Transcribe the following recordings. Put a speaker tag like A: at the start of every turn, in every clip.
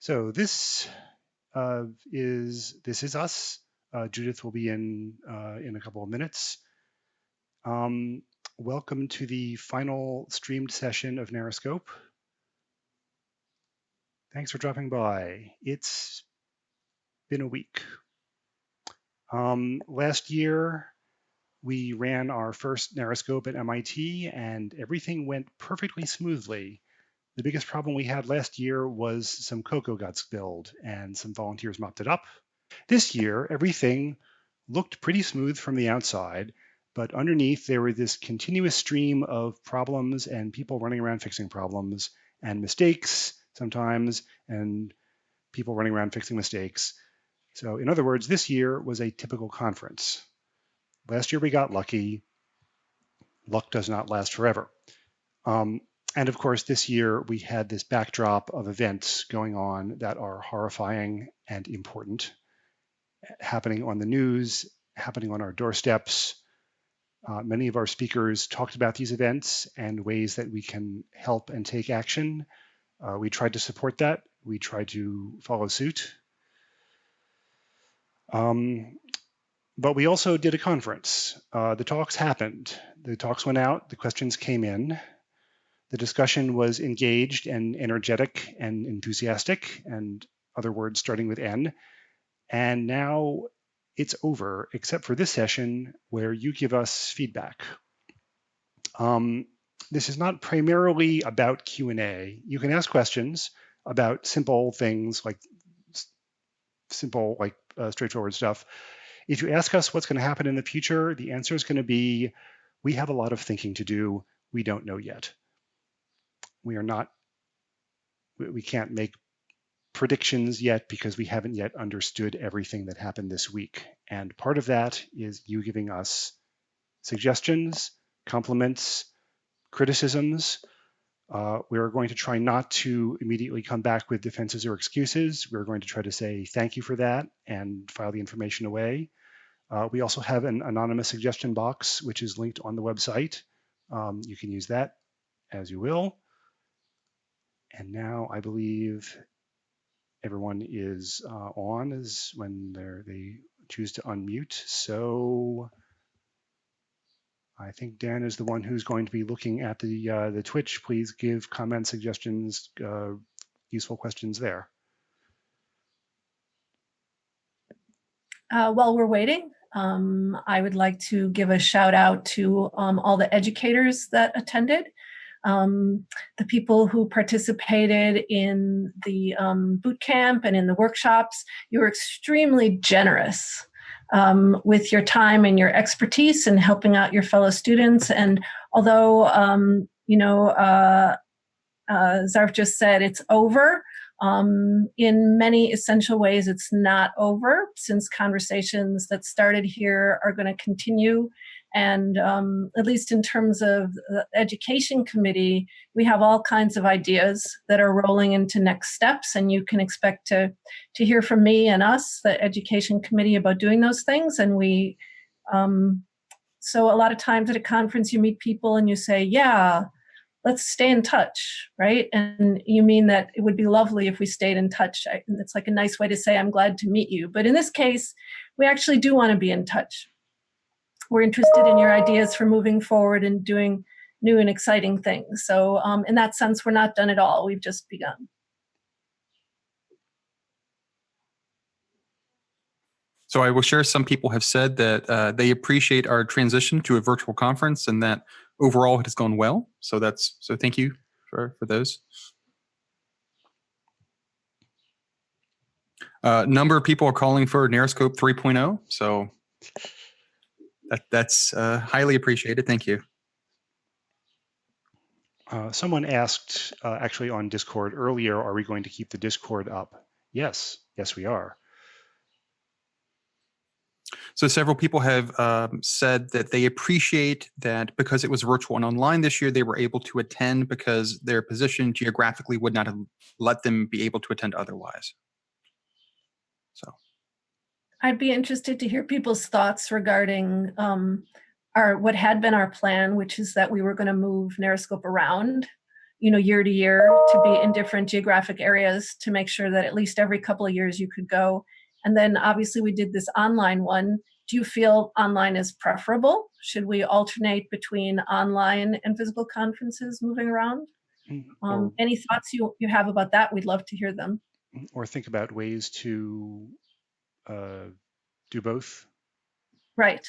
A: So this is us. Judith will be in a couple of minutes. Welcome to the final streamed session of NarraScope. Thanks for dropping by. It's been a week. Last year, we ran our first NarraScope at MIT, and everything went perfectly smoothly. The biggest problem we had last year was some cocoa got spilled, and some volunteers mopped it up. This year, everything looked pretty smooth from the outside, but underneath there was this continuous stream of problems and people running around fixing problems and mistakes sometimes, and people running around fixing mistakes. So in other words, this year was a typical conference. Last year we got lucky. Luck does not last forever. And of course, this year we had this backdrop of events going on that are horrifying and important, happening on the news, happening on our doorsteps. Many of our speakers talked about these events and ways that we can help and take action. We tried to support that. We tried to follow suit. But we also did a conference. The talks happened. The talks went out. The questions came in. The discussion was engaged and energetic and enthusiastic, and other words starting with N. And now it's over, except for this session where you give us feedback. This is not primarily about Q&A. You can ask questions about simple things like straightforward stuff. If you ask us what's going to happen in the future, the answer is going to be, we have a lot of thinking to do. We don't know yet. We can't make predictions yet because we haven't yet understood everything that happened this week. And part of that is you giving us suggestions, compliments, criticisms. We're going to try not to immediately come back with defenses or excuses. We're going to try to say thank you for that and file the information away. We also have an anonymous suggestion box, which is linked on the website. You can use that as you will. And now I believe everyone is on is when they choose to unmute. So I think Dan is the one who's going to be looking at the Twitch. Please give comments, suggestions, useful questions there.
B: While we're waiting, I would like to give a shout out to all the educators that attended. The people who participated in the boot camp and in the workshops. You were extremely generous with your time and your expertise in helping out your fellow students. And although, Zarf just said it's over, in many essential ways it's not over, since conversations that started here are going to continue. And at least in terms of the education committee, we have all kinds of ideas that are rolling into next steps, and you can expect to hear from me and us, the education committee, about doing those things. And we, so a lot of times at a conference you meet people and you say, yeah, let's stay in touch, right? And you mean that it would be lovely if we stayed in touch. It's like a nice way to say, I'm glad to meet you. But in this case, we actually do want to be in touch. We're interested in your ideas for moving forward and doing new and exciting things. So in that sense, we're not done at all. We've just begun.
C: So I will share, some people have said that they appreciate our transition to a virtual conference and that overall it has gone well. So thank you for those. Number of people are calling for NarraScope 3.0. So that's highly appreciated. Thank you.
A: Someone asked actually on Discord earlier, are we going to keep the Discord up? Yes, we are.
C: So several people have said that they appreciate that because it was virtual and online this year, they were able to attend because their position geographically would not have let them be able to attend otherwise. So
B: I'd be interested to hear people's thoughts regarding what had been our plan, which is that we were going to move NarraScope around year to year, to be in different geographic areas, to make sure that at least every couple of years you could go. And then obviously we did this online one. Do you feel online is preferable? Should we alternate between online and physical conferences moving around? Any thoughts you have about that? We'd love to hear them.
A: Or think about ways to do both.
B: Right.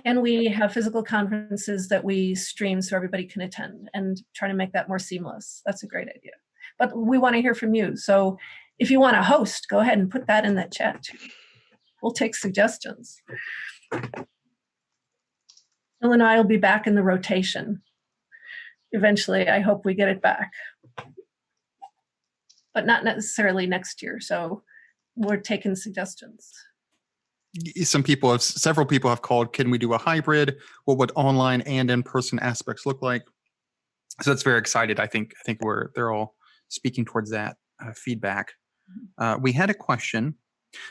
B: Can we have physical conferences that we stream so everybody can attend, and try to make that more seamless? That's a great idea. But we want to hear from you. So if you want to host, go ahead and put that in the chat too. We'll take suggestions. Bill and I will be back in the rotation. Eventually, I hope we get it back. But not necessarily next year. So we're taking suggestions.
C: Several people have called, can we do a hybrid? What would online and in-person aspects look like? So that's very excited. I think they're all speaking towards that feedback. We had a question.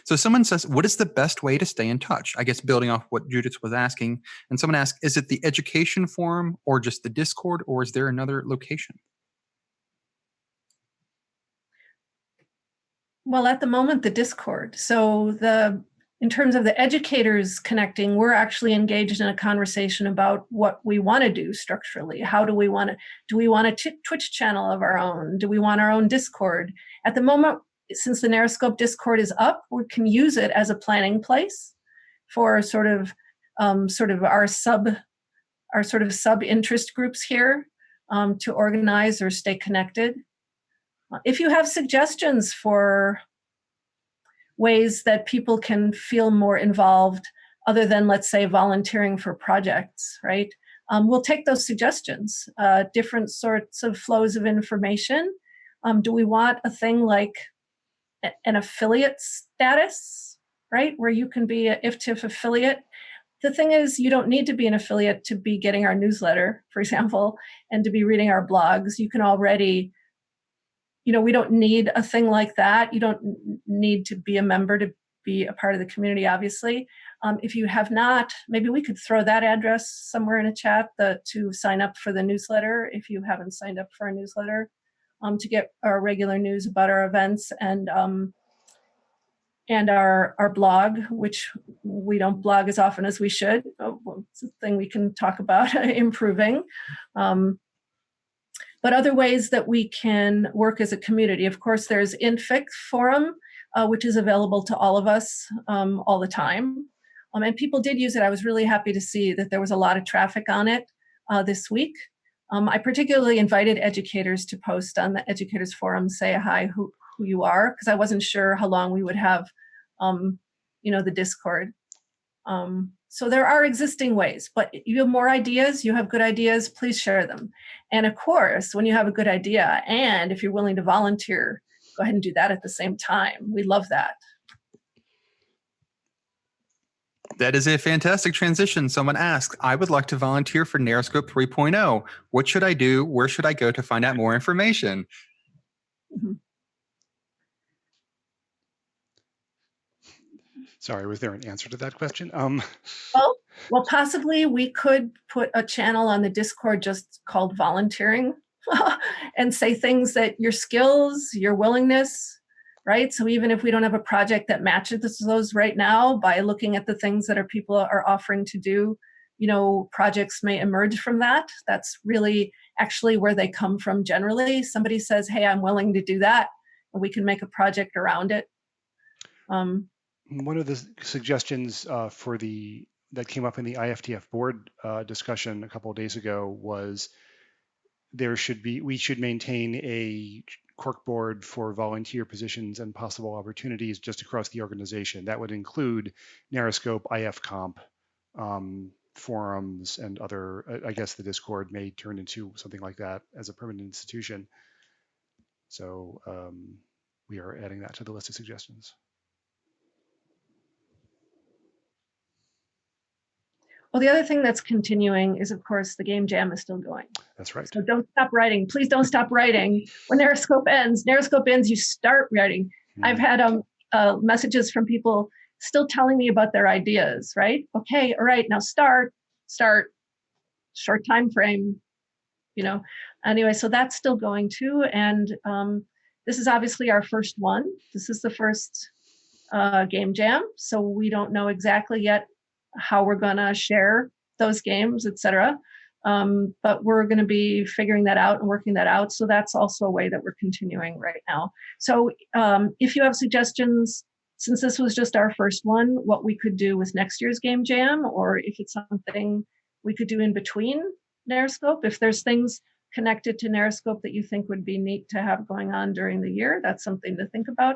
C: So someone says, what is the best way to stay in touch? I guess building off what Judith was asking. And someone asked, is it the education forum or just the Discord, or is there another location?
B: Well, at the moment, the Discord. So in terms of the educators connecting, we're actually engaged in a conversation about what we want to do structurally. How do we want a Twitch channel of our own? Do we want our own Discord? At the moment, since the NarraScope Discord is up, we can use it as a planning place for sort of our sub interest groups here to organize or stay connected. If you have suggestions for ways that people can feel more involved, other than, let's say, volunteering for projects, right? We'll take those suggestions, different sorts of flows of information. Do we want a thing like an affiliate status, right? Where you can be a IFTIF affiliate. The thing is, you don't need to be an affiliate to be getting our newsletter, for example, and to be reading our blogs. You can already, we don't need a thing like that. You don't need to be a member to be a part of the community, obviously. If you have not, maybe we could throw that address somewhere in a chat to sign up for the newsletter if you haven't signed up for our newsletter, to get our regular news about our events and our blog, which we don't blog as often as we should. It's a thing we can talk about improving. But other ways that we can work as a community. Of course, there's InFIC forum, which is available to all of us all the time. And people did use it. I was really happy to see that there was a lot of traffic on it this week. I particularly invited educators to post on the educators forum, say hi, who you are, because I wasn't sure how long we would have, the Discord. So there are existing ways, but you have more ideas, you have good ideas, please share them. And of course, when you have a good idea, and if you're willing to volunteer, go ahead and do that at the same time. We love that.
C: That is a fantastic transition. Someone asked, I would like to volunteer for NarraScope 3.0. What should I do? Where should I go to find out more information?
B: Mm-hmm.
A: Sorry, was there an answer to that question?
B: Well, possibly we could put a channel on the Discord just called volunteering and say things that your skills, your willingness, right? So even if we don't have a project that matches those right now, by looking at the things that people are offering to do, projects may emerge from that. That's really actually where they come from generally. Somebody says, hey, I'm willing to do that, and we can make a project around it.
A: One of the suggestions that came up in the IFTF board discussion a couple of days ago was we should maintain a corkboard for volunteer positions and possible opportunities just across the organization. That would include NarraScope, IFComp, forums, and other. I guess the Discord may turn into something like that as a permanent institution. So we are adding that to the list of suggestions.
B: Well, the other thing that's continuing is, of course, the game jam is still going.
A: That's right.
B: So don't stop writing. Please don't stop writing. When NarraScope ends, you start writing. Mm-hmm. I've had messages from people still telling me about their ideas, right? Okay, all right, now start, short time frame, Anyway, so that's still going too. And this is obviously our first one. This is the first game jam. So we don't know exactly yet how we're going to share those games, etc. But we're going to be figuring that out and working that out. So that's also a way that we're continuing right now. So if you have suggestions, since this was just our first one, what we could do with next year's game jam, or if it's something we could do in between NarraScope, if there's things connected to NarraScope that you think would be neat to have going on during the year, that's something to think about.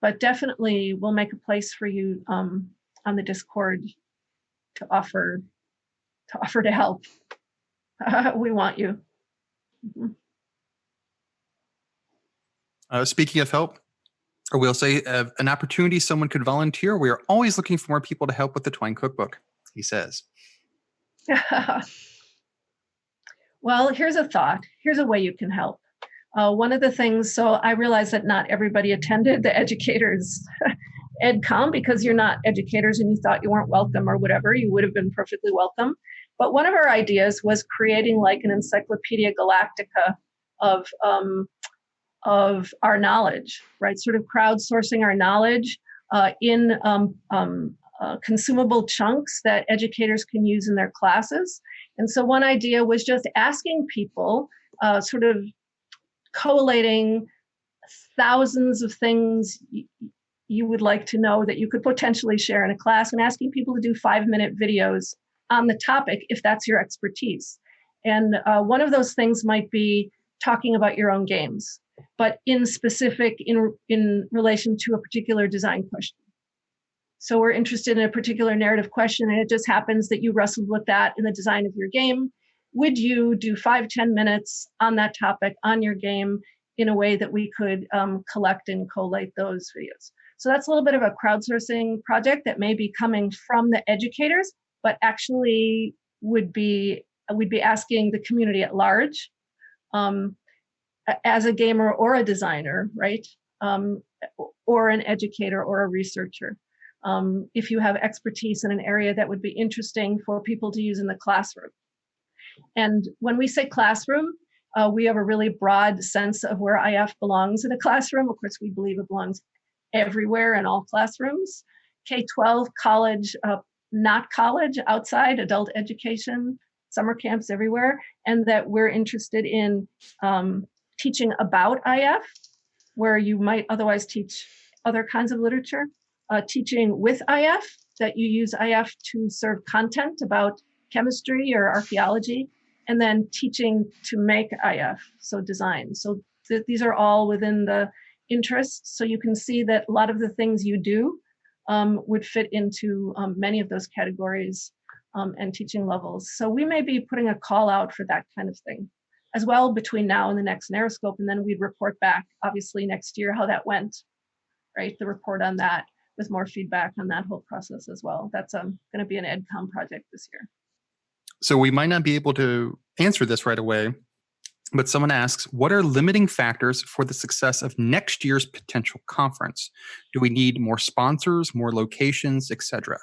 B: But definitely we'll make a place for you on the Discord to offer to help. We want you.
C: Speaking of help, or we'll say an opportunity someone could volunteer. We are always looking for more people to help with the Twine Cookbook, he says.
B: Well, here's a thought. Here's a way you can help. One of the things, so I realize that not everybody attended the educators EdCom because you're not educators and you thought you weren't welcome or whatever. You would have been perfectly welcome. But one of our ideas was creating like an Encyclopedia Galactica of our knowledge, right? Sort of crowdsourcing our knowledge in consumable chunks that educators can use in their classes. And so one idea was just asking people, sort of collating thousands of things you would like to know that you could potentially share in a class, and asking people to do 5-minute videos on the topic if that's your expertise. And one of those things might be talking about your own games, but in specific in relation to a particular design question. So we're interested in a particular narrative question, and it just happens that you wrestled with that in the design of your game. Would you do 5-10 minutes on that topic on your game in a way that we could collect and collate those videos? So that's a little bit of a crowdsourcing project that may be coming from the educators, but actually we'd be asking the community at large, as a gamer or a designer, right? Or an educator or a researcher. If you have expertise in an area that would be interesting for people to use in the classroom. And when we say classroom, we have a really broad sense of where IF belongs in a classroom. Of course, we believe it belongs everywhere in all classrooms. K-12, college, not college, outside, adult education, summer camps everywhere. And that we're interested in teaching about IF, where you might otherwise teach other kinds of literature. Teaching with IF, that you use IF to serve content about chemistry or archaeology, and then teaching to make IF, so design. So these are all within the interests. So you can see that a lot of the things you do would fit into many of those categories and teaching levels. So we may be putting a call out for that kind of thing as well between now and the next NarraScope, and then we'd report back, obviously, next year how that went, right? The report on that with more feedback on that whole process as well. That's going to be an EdCom project this year.
C: So we might not be able to answer this right away, but someone asks, what are limiting factors for the success of next year's potential conference? Do we need more sponsors, more locations, etc.?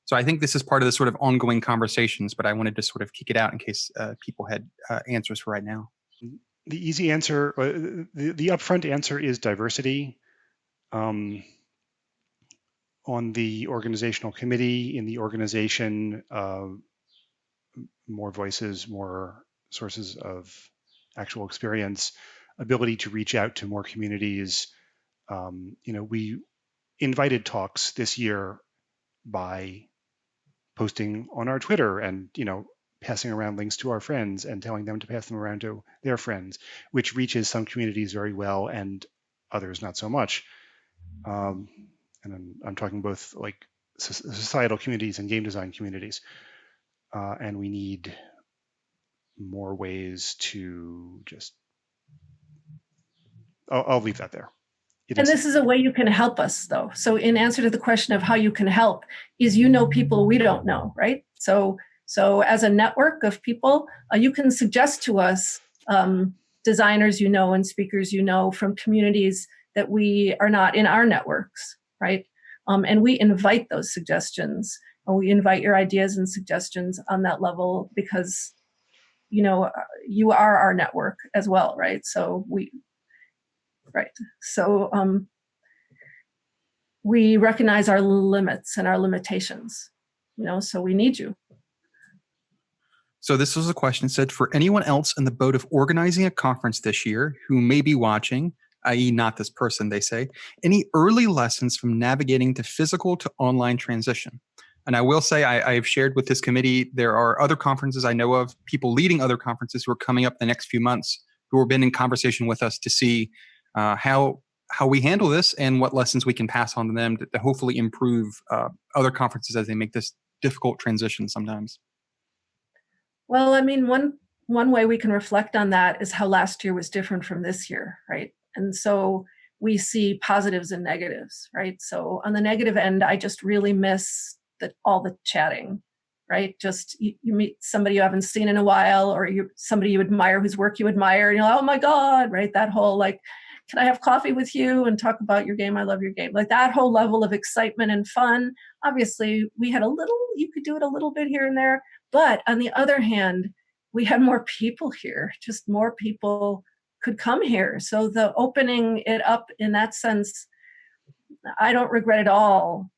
C: So I think this is part of the sort of ongoing conversations, but I wanted to sort of kick it out in case people had answers for right now.
A: The easy answer, the upfront answer is diversity. On the organizational committee, in the organization, more voices, more sources of actual experience, ability to reach out to more communities. We invited talks this year by posting on our Twitter and, passing around links to our friends and telling them to pass them around to their friends, which reaches some communities very well and others not so much. And I'm talking both like societal communities and game design communities. And we need more ways to just, I'll leave that there.
B: And this is a way you can help us, though. So in answer to the question of how you can help is, people we don't know, right? So as a network of people, you can suggest to us designers and speakers from communities that we are not in our networks, right? And we invite those suggestions. We invite your ideas and suggestions on that level because, you know, you are our network as well, right? So we recognize our limits and our limitations, you know, so we need you.
C: So this was a question said, for anyone else in the boat of organizing a conference this year who may be watching, i.e. not this person, they say, any early lessons from navigating the physical to online transition? And I will say, I've shared with this committee, there are other conferences I know of, people leading other conferences who are coming up the next few months, who have been in conversation with us to see how we handle this and what lessons we can pass on to them to hopefully improve other conferences as they make this difficult transition sometimes.
B: Well, I mean, one way we can reflect on that is how last year was different from this year, right? And so we see positives and negatives, right? So on the negative end, I just really miss all the chatting, right? Just you meet somebody you haven't seen in a while, or somebody you admire whose work you admire, and you're like, oh my God, right? That whole like, can I have coffee with you and talk about your game? I love your game. Like that whole level of excitement and fun. Obviously, we had you could do it a little bit here and there. But on the other hand, we had more people here, just more people could come here. So the opening it up in that sense, I don't regret at all.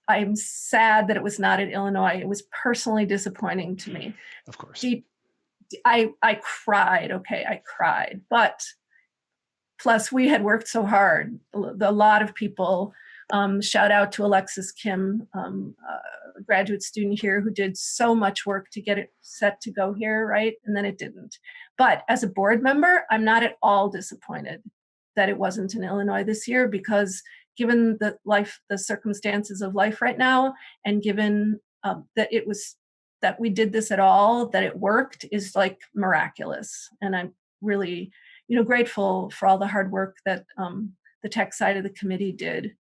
B: I'm sad that it was not in Illinois. It was personally disappointing to me.
A: Of course.
B: I cried. Okay, I cried. But plus, we had worked so hard. A lot of people, shout out to Alexis Kim, a graduate student here who did so much work to get it set to go here, right? And then it didn't. But as a board member, I'm not at all disappointed that it wasn't in Illinois this year, because given the circumstances of life right now, and given that we did this at all, that it worked, is like miraculous. And I'm really, grateful for all the hard work that the tech side of the committee did.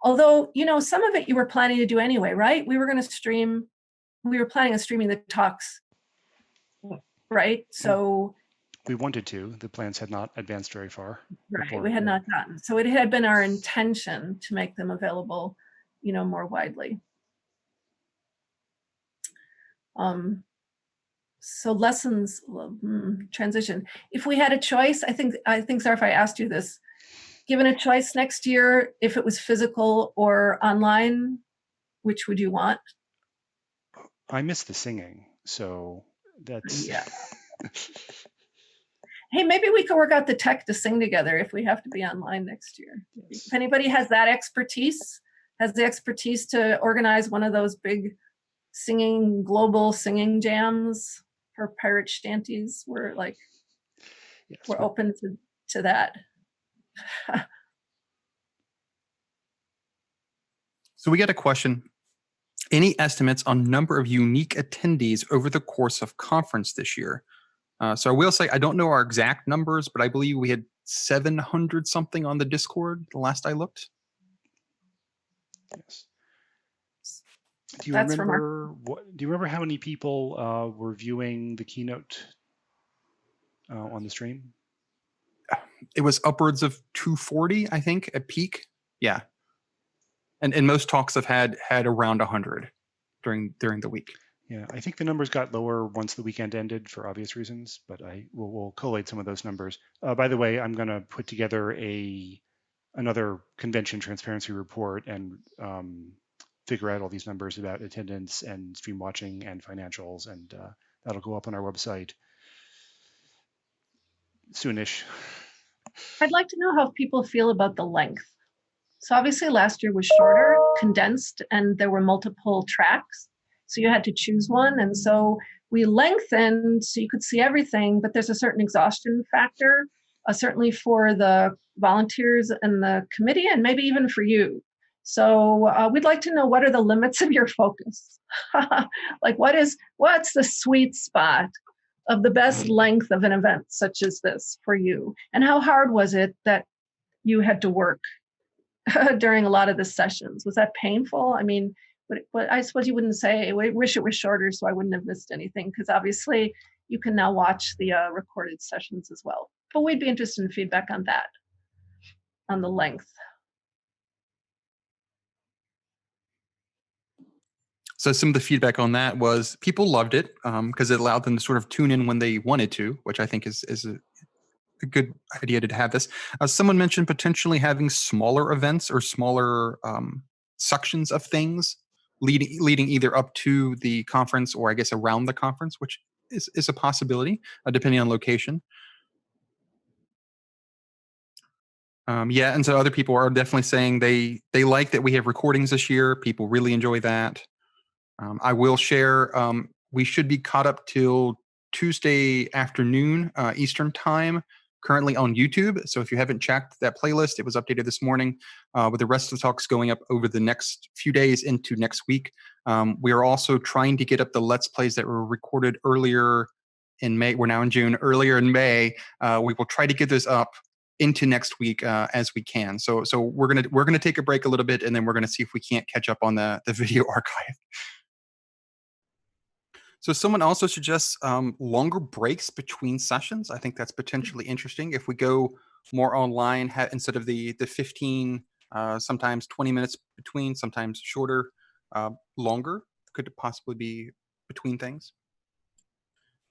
B: Although, some of it you were planning to do anyway, right? We were planning on streaming the talks, right? So
A: we wanted to. The plans had not advanced very far.
B: Right, we had not gotten. So it had been our intention to make them available, more widely. So lessons, transition. If we had a choice, I think, Sarah, if I asked you this, given a choice next year, if it was physical or online, which would you want?
A: I miss the singing, so that's...
B: Yeah. Hey, maybe we could work out the tech to sing together if we have to be online next year. Yes. If anybody has that expertise, has the expertise to organize one of those big global singing jams for pirate shanties, we're open to that.
C: So we got a question. Any estimates on number of unique attendees over the course of conference this year? So I will say, I don't know our exact numbers, but I believe we had 700 something on the Discord the last I looked.
A: Yes. Do you remember how many people were viewing the keynote on the stream?
C: It was upwards of 240, I think, at peak. Yeah. And most talks have had around 100 during the week.
A: Yeah, I think the numbers got lower once the weekend ended for obvious reasons, but we'll collate some of those numbers. By the way, I'm going to put together another convention transparency report and figure out all these numbers about attendance and stream watching and financials, and that'll go up on our website soonish.
B: I'd like to know how people feel about the length. So obviously last year was shorter, condensed, and there were multiple tracks. So you had to choose one. And so we lengthened so you could see everything, but there's a certain exhaustion factor, certainly for the volunteers and the committee, and maybe even for you. So we'd like to know, what are the limits of your focus? Like what's the sweet spot of the best length of an event such as this for you? And how hard was it that you had to work during a lot of the sessions? Was that painful? I mean, but I suppose you wouldn't say, I wish it was shorter so I wouldn't have missed anything, because obviously you can now watch the recorded sessions as well. But we'd be interested in feedback on that, on the length.
C: So some of the feedback on that was people loved it because it allowed them to sort of tune in when they wanted to, which I think is a good idea to have this. Someone mentioned potentially having smaller events or smaller sections of things leading either up to the conference or I guess around the conference, which is a possibility depending on location. Yeah, and so other people are definitely saying they like that we have recordings this year. People really enjoy that. I will share. We should be caught up till Tuesday afternoon Eastern time. Currently on YouTube. So if you haven't checked that playlist, it was updated this morning with the rest of the talks going up over the next few days into next week. We are also trying to get up the Let's Plays that were recorded earlier in May. We're now in June. Earlier in May, we will try to get those up into next week as we can. So we're gonna take a break a little bit, and then we're gonna see if we can't catch up on the video archive. So someone also suggests longer breaks between sessions. I think that's potentially interesting. If we go more online instead of the 15, sometimes 20 minutes between, sometimes shorter, longer could possibly be between things.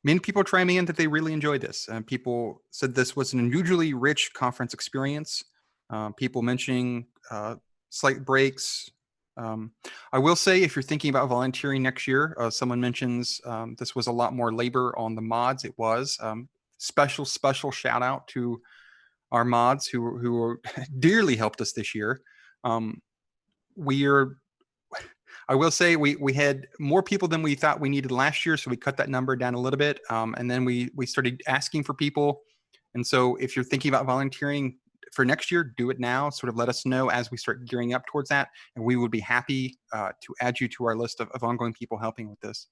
C: Many people chiming in that they really enjoyed this. People said this was an unusually rich conference experience. People mentioning slight breaks. I will say, if you're thinking about volunteering next year, someone mentions this was a lot more labor on the mods. It was special shout out to our mods who dearly helped us this year. I will say we had more people than we thought we needed last year, so we cut that number down a little bit, and then we started asking for people. And so if you're thinking about volunteering for next year, do it now. Sort of let us know as we start gearing up towards that, and we would be happy to add you to our list of ongoing people helping with this.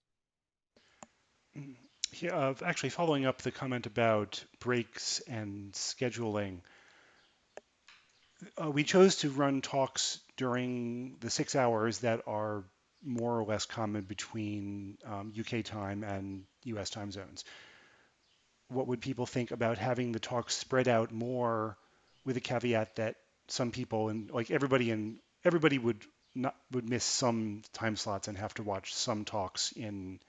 A: Yeah, actually, following up the comment about breaks and scheduling, we chose to run talks during the 6 hours that are more or less common between UK time and US time zones. What would people think about having the talks spread out more, with a caveat that some people and like everybody would miss some time slots and have to watch some talks in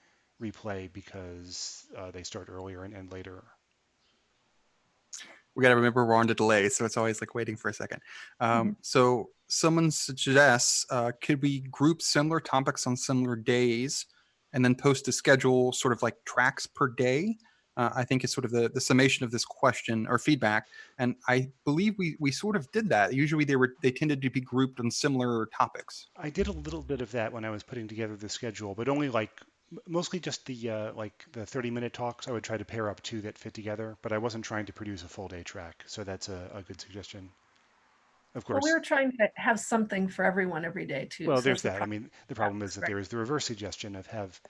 A: replay because they start earlier and end later.
C: We got to remember we're on the delay, so it's always like waiting for a second. So someone suggests, could we group similar topics on similar days and then post a schedule sort of like tracks per day? I think is sort of the summation of this question or feedback. And I believe we sort of did that. Usually they tended to be grouped on similar topics.
A: I did a little bit of that when I was putting together the schedule, but only like mostly just like the 30-minute talks. I would try to pair up two that fit together, but I wasn't trying to produce a full day track. So that's a good suggestion. Of
B: Well, we
A: course.
B: were trying to have something for everyone every day too.
A: Well,
B: So
A: there's
B: if the
A: that. I mean, the problem is that
B: right,
A: there is the reverse suggestion of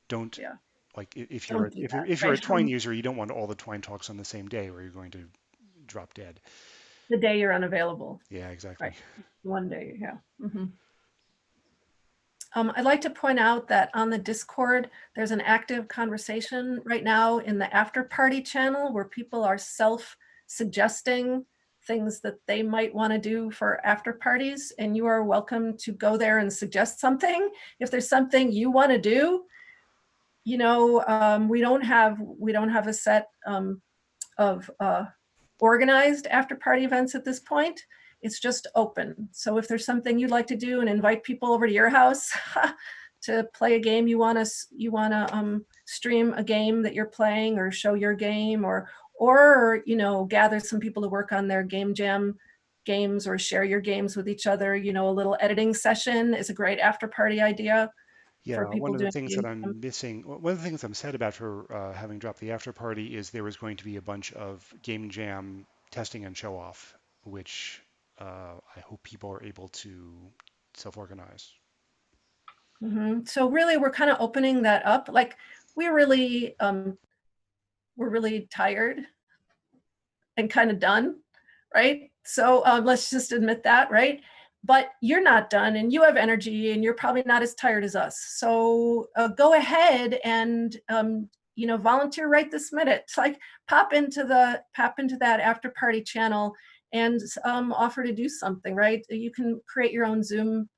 A: don't
B: yeah,
A: like if you're
B: don't do that,
A: if you're a
B: right?
A: Twine user, you don't want all the Twine talks on the same day, or you're going to drop dead.
B: The day you're unavailable,
A: Yeah, exactly.
B: right? One day, yeah. I'd like to point out that on the Discord, there's an active conversation right now in the after party channel where people are self-suggesting things that they might want to do for after parties. And you are welcome to go there and suggest something. If there's something you want to do, you know, we don't have a set of organized after party events at this point. It's just open. So if there's something you'd like to do and invite people over to your house to play a game you want to stream a game that you're playing or show your game or you know, gather some people to work on their game jam games or share your games with each other, you know, a little editing session is a great after party idea
A: Yeah,
B: for people
A: one of the
B: doing
A: things that
B: game jam.
A: I'm missing, one of the things I'm sad about for having dropped the after party is there was going to be a bunch of game jam testing and show off, which I hope people are able to self-organize.
B: So really we're kind of opening that up. Like we really we're really tired and kind of done, right? So let's just admit that, right? But you're not done and you have energy and you're probably not as tired as us. So go ahead and you know, volunteer right this minute. It's like pop into that after party channel and offer to do something, right? You can create your own Zoom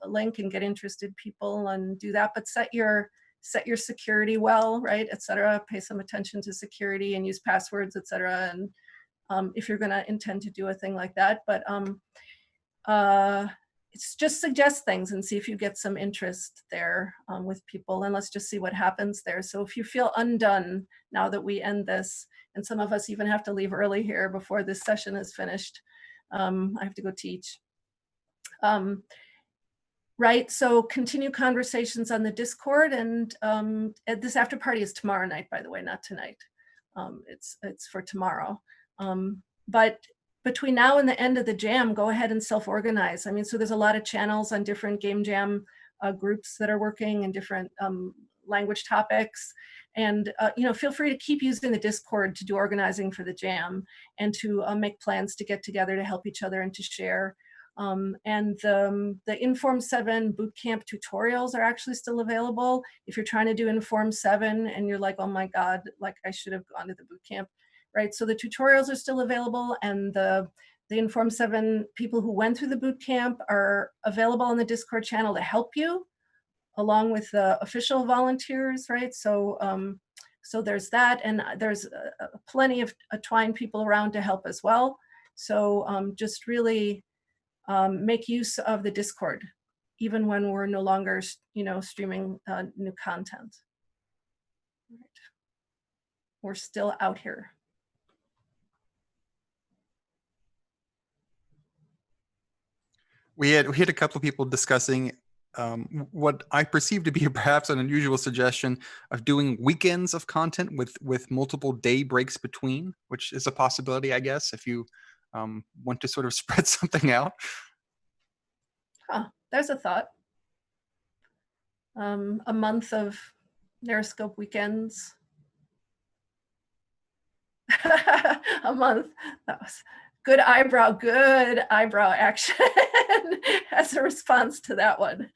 B: link and get interested people and do that, but set your security well, right, etc. Pay some attention to security and use passwords, etc. And if you're going to intend to do a thing like that, but it's just suggest things and see if you get some interest there with people, and let's just see what happens there. So if you feel undone now that we end this, and some of us even have to leave early here before this session is finished, I have to go teach. Right, so continue conversations on the Discord, and this after party is tomorrow night, by the way, not tonight. It's for tomorrow. But between now and the end of the jam, go ahead and self-organize. I mean, so there's a lot of channels on different game jam groups that are working in different language topics. And feel free to keep using the Discord to do organizing for the jam and to make plans to get together to help each other and to share. And the Inform 7 bootcamp tutorials are actually still available. If you're trying to do Inform 7 and you're like, oh my God, like I should have gone to the bootcamp, right? So the tutorials are still available, and the Inform 7 people who went through the bootcamp are available on the Discord channel to help you, along with the official volunteers, right? So so there's that, and there's plenty of Twine people around to help as well. So just really make use of the Discord, even when we're no longer, streaming new content. Right. We're still out here.
C: We had a couple of people discussing what I perceive to be perhaps an unusual suggestion of doing weekends of content with multiple day breaks between, which is a possibility, I guess, if you want to sort of spread something out.
B: Huh, there's a thought. A month of NarraScope weekends. A month. That was good eyebrow action as a response to that one.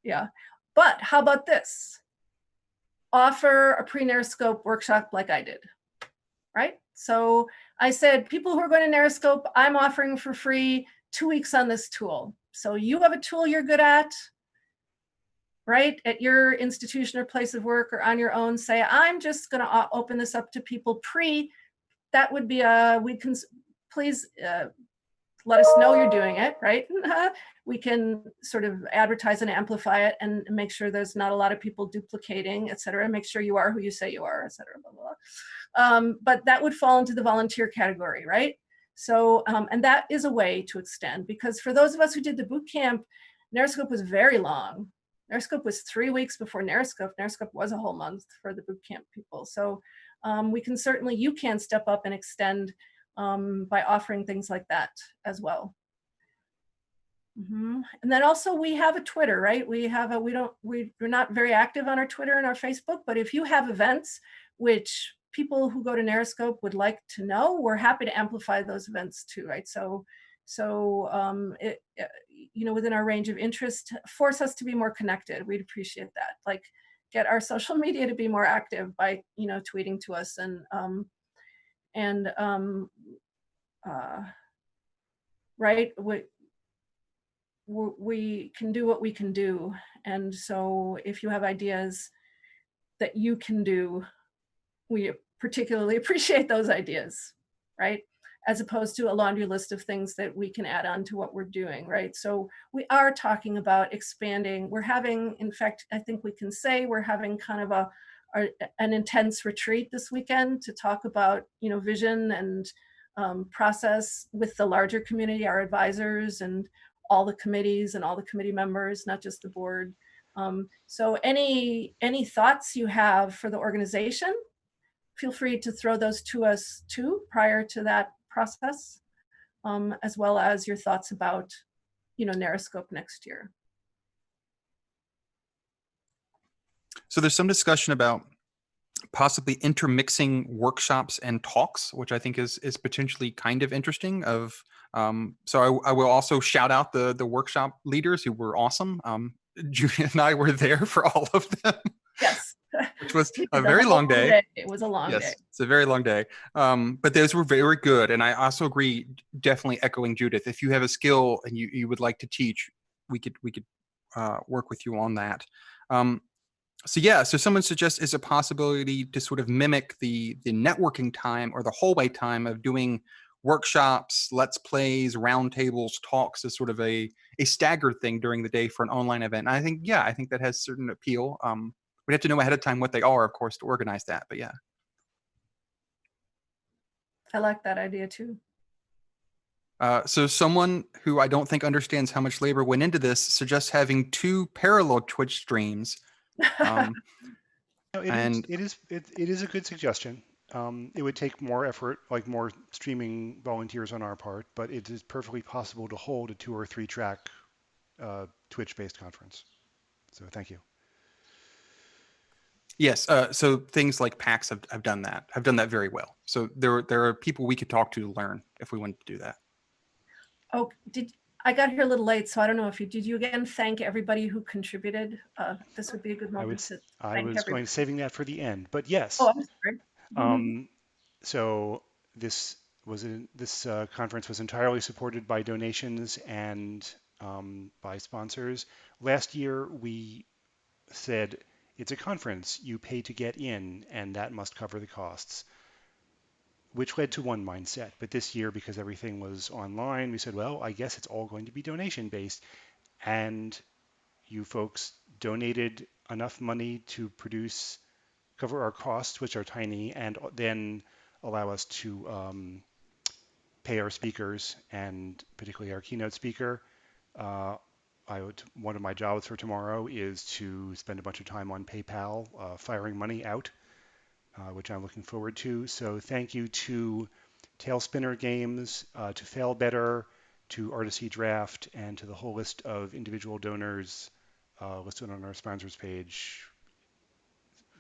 B: Yeah, but how about this? Offer a pre-NarraScope workshop like I did, right? So I said, people who are going to NarraScope, I'm offering for free 2 weeks on this tool. So you have a tool you're good at, right? At your institution or place of work or on your own, say, I'm just going to open this up to people pre. That would be please let us know you're doing it, right? We can sort of advertise and amplify it and make sure there's not a lot of people duplicating, et cetera. Make sure you are who you say you are, et cetera, blah, blah, blah. But that would fall into the volunteer category, right? So, and that is a way to extend, because for those of us who did the boot camp, NarraScope was very long. NarraScope was 3 weeks before NarraScope. NarraScope was a whole month for the boot camp people. So you can step up and extend by offering things like that as well. And then also we have a Twitter, right? We're not very active on our Twitter and our Facebook, but if you have events which people who go to NarraScope would like to know, we're happy to amplify those events too, right? So within our range of interest, force us to be more connected. We'd appreciate that. Like, get our social media to be more active by tweeting to us right. We can do what we can do, and so if you have ideas that you can do, we particularly appreciate those ideas, right? As opposed to a laundry list of things that we can add on to what we're doing, right? So we are talking about expanding. We're having, in fact, I think we can say we're having kind of an intense retreat this weekend to talk about, vision and process with the larger community, our advisors and all the committees and all the committee members, not just the board. So any thoughts you have for the organization, feel free to throw those to us too prior to that process, as well as your thoughts about, NarraScope next year.
C: So there's some discussion about possibly intermixing workshops and talks, which I think is potentially kind of interesting. So I will also shout out the workshop leaders who were awesome. Julia and I were there for all of them.
B: Yes.
C: Which was a very long day.
B: It was a long day.
C: It's a very long day. But those were very good. And I also agree, definitely echoing Judith, if you have a skill and you would like to teach, we could work with you on that. So yeah, so someone suggests is a possibility to sort of mimic the networking time or the hallway time of doing workshops, let's plays, roundtables, talks as sort of a staggered thing during the day for an online event. And I think, yeah, I think that has certain appeal. We'd have to know ahead of time what they are, of course, to organize that. But yeah.
B: I like that idea too.
C: So someone who I don't think understands how much labor went into this suggests having 2 parallel Twitch streams.
A: No, it is a good suggestion. It would take more effort, like more streaming volunteers on our part, but it is perfectly possible to hold a 2 or 3 track Twitch-based conference. So thank you.
C: Yes. So things like PAX have done that. Have done that very well. So there are people we could talk to learn if we wanted to do that.
B: Oh, I got here a little late, so I don't know if did you again thank everybody who contributed? This would be a good moment to
A: I
B: thank
A: was
B: everybody.
A: going saving that for the end, but yes.
B: Oh, I'm sorry.
A: So this conference was entirely supported by donations and by sponsors. Last year we said it's a conference, you pay to get in, and that must cover the costs, which led to one mindset. But this year, because everything was online, we said, well, I guess it's all going to be donation based. And you folks donated enough money to cover our costs, which are tiny, and then allow us to pay our speakers, and particularly our keynote speaker. Uh, one of my jobs for tomorrow is to spend a bunch of time on PayPal firing money out, which I'm looking forward to. So thank you to Tailspinner Games, to Fail Better, to Artisy Draft, and to the whole list of individual donors listed on our sponsors page,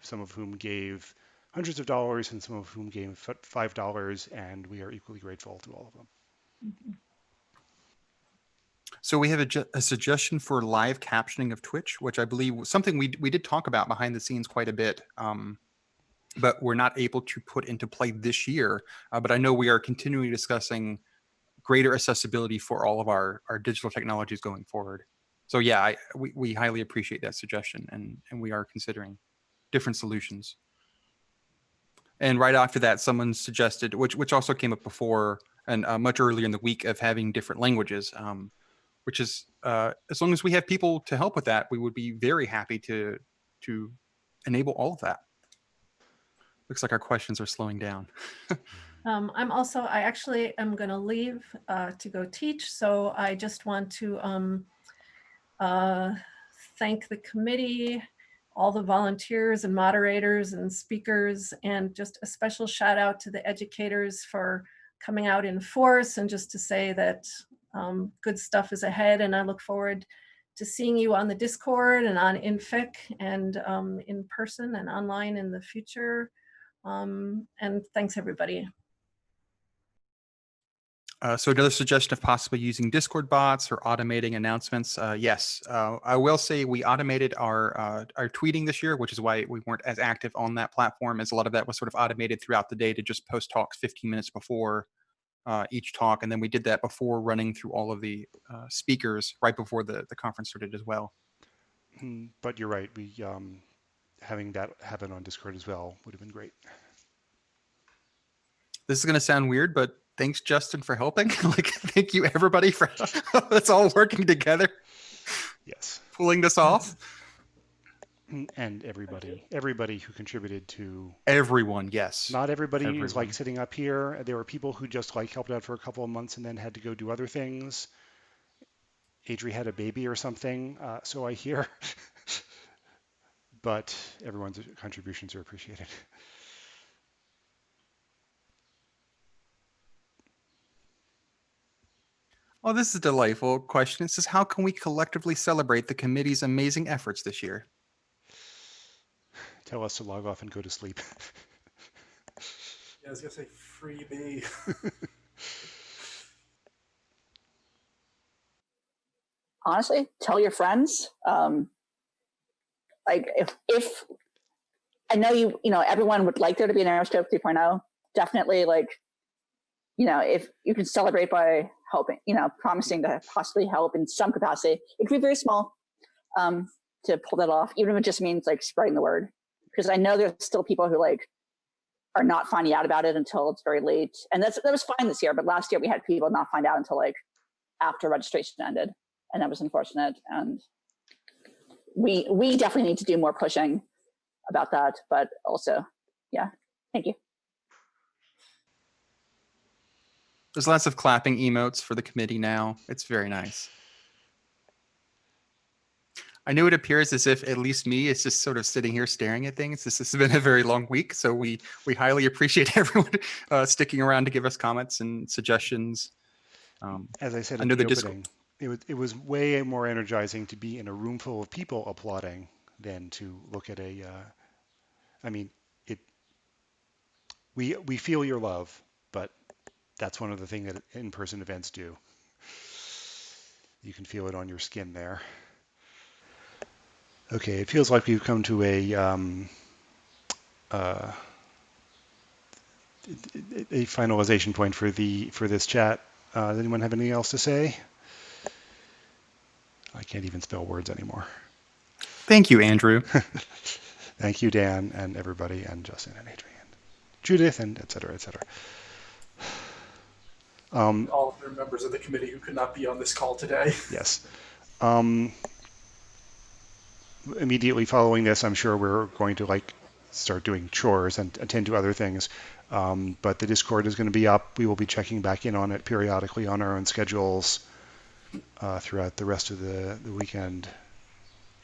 A: some of whom gave hundreds of dollars and some of whom gave $5, and we are equally grateful to all of them.
C: So we have a suggestion for live captioning of Twitch, which I believe was something we did talk about behind the scenes quite a bit, but we're not able to put into play this year. But I know we are continually discussing greater accessibility for all of our digital technologies going forward. So yeah, we highly appreciate that suggestion, and we are considering different solutions. And right after that, someone suggested, which also came up before and much earlier in the week, of having different languages, which is as long as we have people to help with that, we would be very happy to enable all of that. Looks like our questions are slowing down.
B: I actually am going to leave to go teach. So I just want to thank the committee, all the volunteers and moderators and speakers, and just a special shout out to the educators for coming out in force, and just to say that good stuff is ahead. And I look forward to seeing you on the Discord and on InFIC and in person and online in the future. And thanks, everybody.
C: So another suggestion of possibly using Discord bots or automating announcements. Yes, I will say we automated our tweeting this year, which is why we weren't as active on that platform, as a lot of that was sort of automated throughout the day to just post talks 15 minutes before each talk. And then we did that before running through all of the speakers right before the conference started as well.
A: But you're right, we having that happen on Discord as well would have been great.
C: This is going to sound weird, but thanks, Justin, for helping. Like, thank you, everybody, for it's all working together.
A: Yes.
C: Pulling this off.
A: And everybody who contributed to.
C: Everyone, yes.
A: Not everybody is like sitting up here. There were people who just like helped out for a couple of months and then had to go do other things. Adri had a baby or something, so I hear. But everyone's contributions are appreciated.
C: Oh, this is a delightful question. It says, how can we collectively celebrate the committee's amazing efforts this year?
A: Tell us to log off and go to sleep.
D: Yeah, I was going to say free me.
E: Honestly, tell your friends. Like if
D: I know everyone would like there to be an NarraScope 3.0. Definitely, if you can celebrate by helping, promising to possibly help in some capacity, it could be very small to pull that off, even if it just means spreading the word. Because I know there's still people who are not finding out about it until it's very late, and that was fine this year. But last year we had people not find out until after registration ended, and that was unfortunate. And we definitely need to do more pushing about that. But also, yeah, thank you.
C: There's lots of clapping emotes for the committee now. It's very nice. I know it appears as if at least me is just sort of sitting here staring at things. This has been a very long week, so we highly appreciate everyone sticking around to give us comments and suggestions.
A: As I said at the opening, it was way more energizing to be in a room full of people applauding than to look at we feel your love, but that's one of the things that in-person events do. You can feel it on your skin there. Okay, it feels like we've come to a finalization point for this chat. Does anyone have anything else to say? I can't even spell words anymore.
C: Thank you, Andrew.
A: Thank you, Dan, and everybody, and Justin, and Adrian, Judith, and et cetera, et cetera.
E: All of the members of the committee who could not be on this call today.
A: Yes. Immediately following this, I'm sure we're going to start doing chores and attend to other things. But the Discord is going to be up. We will be checking back in on it periodically on our own schedules throughout the rest of the weekend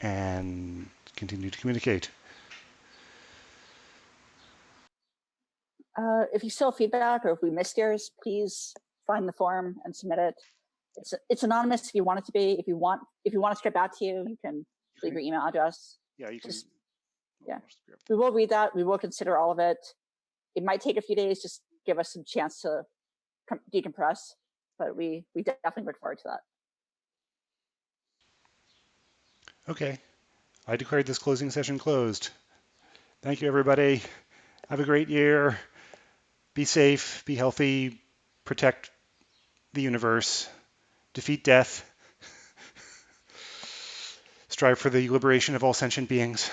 A: and continue to communicate.
D: If you still have feedback or if we missed yours, please find the form and submit it. It's anonymous if you want it to be. If you want us to get back to you, you can leave your email address.
A: Yeah, you can.
D: Yeah, we will read that. We will consider all of it. It might take a few days. Just give us some chance to decompress, but we definitely look forward to that.
A: Okay, I declared this closing session closed. Thank you, everybody. Have a great year. Be safe, be healthy, protect the universe, defeat death, strive for the liberation of all sentient beings.